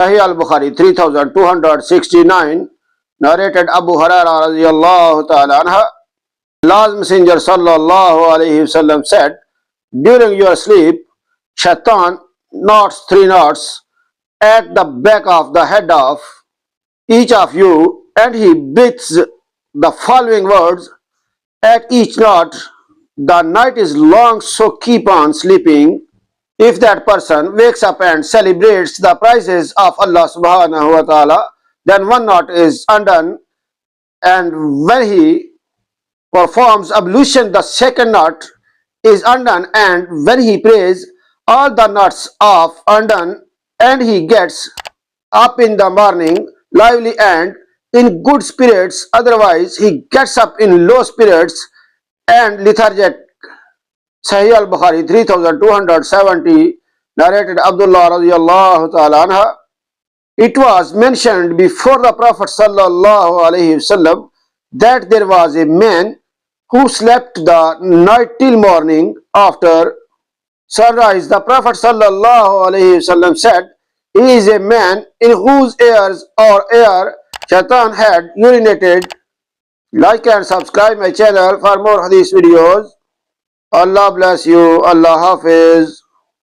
Sahih al-Bukhari 3269, narrated Abu Hurairah radiyallahu ta'ala anha, Allah's Messenger sallallahu alayhi wasallam said, during your sleep, shaitan knots 3 knots at the back of the head of each of you, and he breathes the following words at each knot: the night is long, so keep on sleeping. If that person wakes up and celebrates the praises of Allah subhanahu wa ta'ala, then one knot is undone, and when he performs ablution, the second knot is undone, and when he prays, all the knots are undone, and he gets up in the morning lively and in good spirits. Otherwise he gets up in low spirits and lethargic. Sahih al-Bukhari 3270, narrated Abdullah radiyallahu ta'ala anha. It was mentioned before the Prophet sallallahu alayhi wasallam that there was a man who slept the night till morning. After sunrise, the Prophet sallallahu alayhi wasallam said, he is a man in whose ears or air shaitan had urinated. Like and subscribe my channel for more hadith videos. Allah bless you. Allah Hafiz.